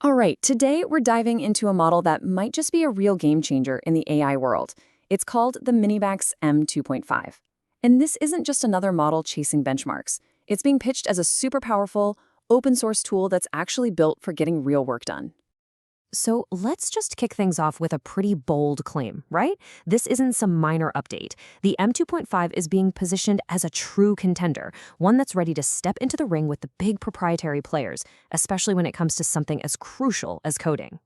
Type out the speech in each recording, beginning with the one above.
All right, today we're diving into a model that might just be a real game changer in the AI world. It's called the MiniMax M2.5. And this isn't just another model chasing benchmarks. It's being pitched as a super powerful, open source tool that's actually built for getting real work done. So let's just kick things off with a pretty bold claim, right? This isn't some minor update. The M2.5 is being positioned as a true contender, one that's ready to step into the ring with the big proprietary players, especially when it comes to something as crucial as coding.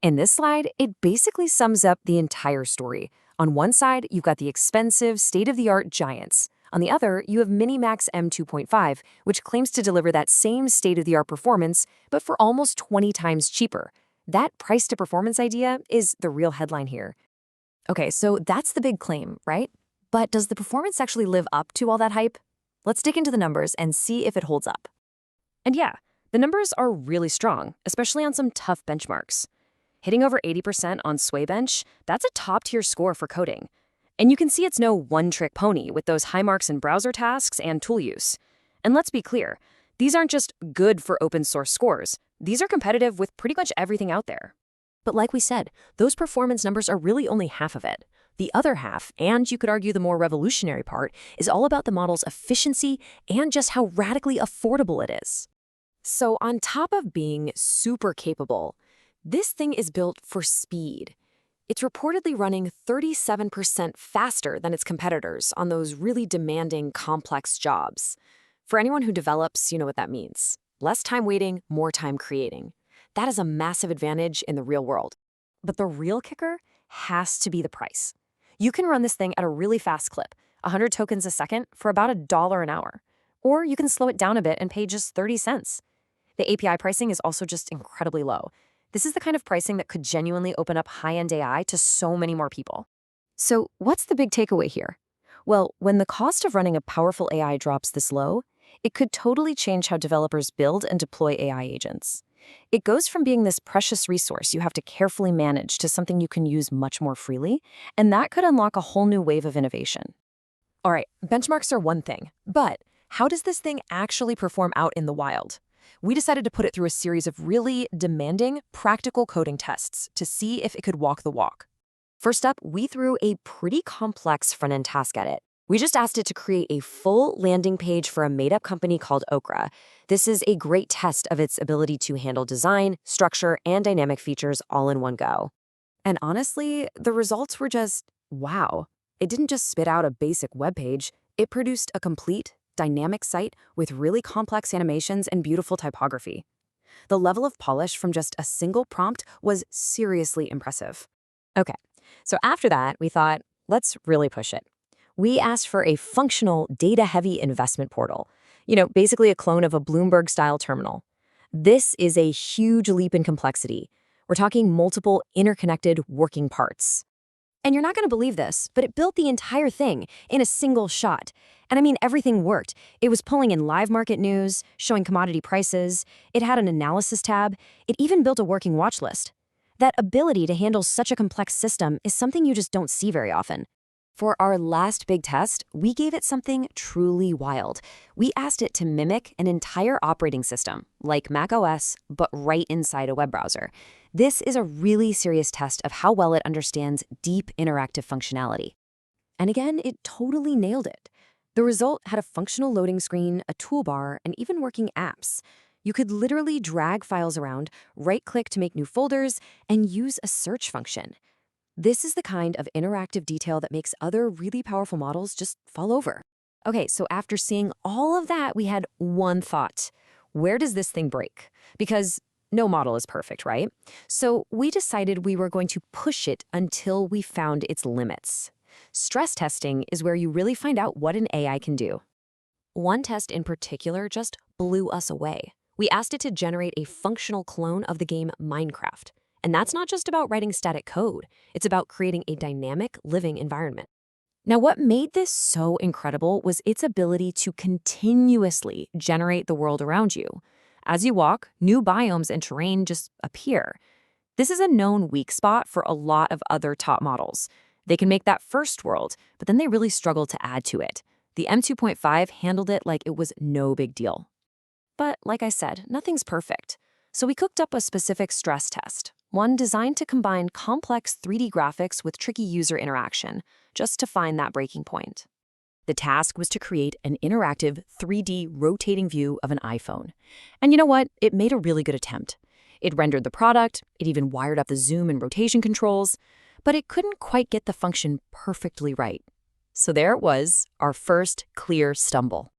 In this slide, it basically sums up the entire story. On one side, you've got the expensive, state-of-the-art giants. On the other, you have MiniMax M2.5, which claims to deliver that same state-of-the-art performance, but for almost 20 times cheaper. That price-to-performance idea is the real headline here. Okay, so that's the big claim, right? But does the performance actually live up to all that hype? Let's dig into the numbers and see if it holds up. And yeah, the numbers are really strong, especially on some tough benchmarks. Hitting over 80% on Sway Bench, that's a top-tier score for coding. And you can see it's no one-trick pony with those high marks in browser tasks and tool use. And let's be clear, these aren't just good for open-source scores. These are competitive with pretty much everything out there. But like we said, those performance numbers are really only half of it. The other half, and you could argue the more revolutionary part, is all about the model's efficiency and just how radically affordable it is. So on top of being super capable, this thing is built for speed. It's reportedly running 37% faster than its competitors on those really demanding, complex jobs. For anyone who develops, you know what that means. Less time waiting, more time creating. That is a massive advantage in the real world. But the real kicker has to be the price. You can run this thing at a really fast clip, 100 tokens a second for about $1 an hour. Or you can slow it down a bit and pay just 30 cents. The API pricing is also just incredibly low. This is the kind of pricing that could genuinely open up high-end AI to so many more people. So what's the big takeaway here? Well, when the cost of running a powerful AI drops this low, it could totally change how developers build and deploy AI agents. It goes from being this precious resource you have to carefully manage to something you can use much more freely, and that could unlock a whole new wave of innovation. All right, benchmarks are one thing, but how does this thing actually perform out in the wild? We decided to put it through a series of really demanding, practical coding tests to see if it could walk the walk. First up, we threw a pretty complex front-end task at it. We just asked it to create a full landing page for a made-up company called Okra. This is a great test of its ability to handle design, structure, and dynamic features all in one go. And honestly, the results were just wow. It didn't just spit out a basic web page. It produced a complete, dynamic site with really complex animations and beautiful typography. The level of polish from just a single prompt was seriously impressive. Okay, so after that, we thought, let's really push it. We asked for a functional, data-heavy investment portal, basically a clone of a Bloomberg-style terminal. This is a huge leap in complexity. We're talking multiple interconnected working parts. And you're not going to believe this, but it built the entire thing in a single shot. And I mean, everything worked. It was pulling in live market news, showing commodity prices. It had an analysis tab. It even built a working watch list. That ability to handle such a complex system is something you just don't see very often. For our last big test, we gave it something truly wild. We asked it to mimic an entire operating system, like macOS, but right inside a web browser. This is a really serious test of how well it understands deep interactive functionality. And again, it totally nailed it. The result had a functional loading screen, a toolbar, and even working apps. You could literally drag files around, right-click to make new folders, and use a search function. This is the kind of interactive detail that makes other really powerful models just fall over. Okay, so after seeing all of that, we had one thought. Where does this thing break? Because no model is perfect, right? So we decided we were going to push it until we found its limits. Stress testing is where you really find out what an AI can do. One test in particular just blew us away. We asked it to generate a functional clone of the game Minecraft. And that's not just about writing static code. It's about creating a dynamic, living environment. Now, what made this so incredible was its ability to continuously generate the world around you. As you walk, new biomes and terrain just appear. This is a known weak spot for a lot of other top models. They can make that first world, but then they really struggle to add to it. The M2.5 handled it like it was no big deal. But like I said, nothing's perfect. So we cooked up a specific stress test, one designed to combine complex 3D graphics with tricky user interaction, just to find that breaking point. The task was to create an interactive 3D rotating view of an iPhone. And you know what? It made a really good attempt. It rendered the product, it even wired up the zoom and rotation controls, but it couldn't quite get the function perfectly right. So there it was, our first clear stumble.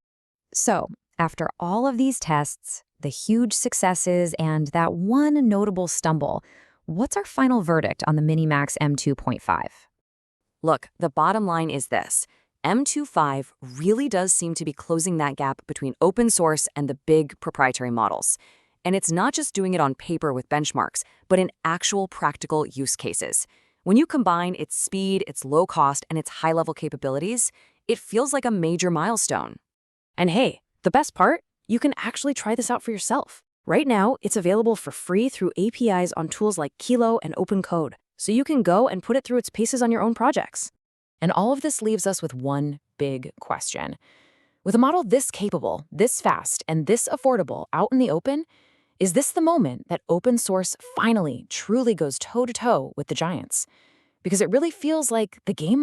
So, after all of these tests, the huge successes, and that one notable stumble, what's our final verdict on the MiniMax M2.5? Look, the bottom line is this. M2.5 really does seem to be closing that gap between open source and the big proprietary models. And it's not just doing it on paper with benchmarks, but in actual practical use cases. When you combine its speed, its low cost, and its high-level capabilities, it feels like a major milestone. And hey, the best part? You can actually try this out for yourself. Right now, it's available for free through APIs on tools like Kilo and OpenCode, so you can go and put it through its paces on your own projects. And all of this leaves us with one big question. With a model this capable, this fast, and this affordable out in the open, is this the moment that open source finally truly goes toe-to-toe with the giants? Because it really feels like the game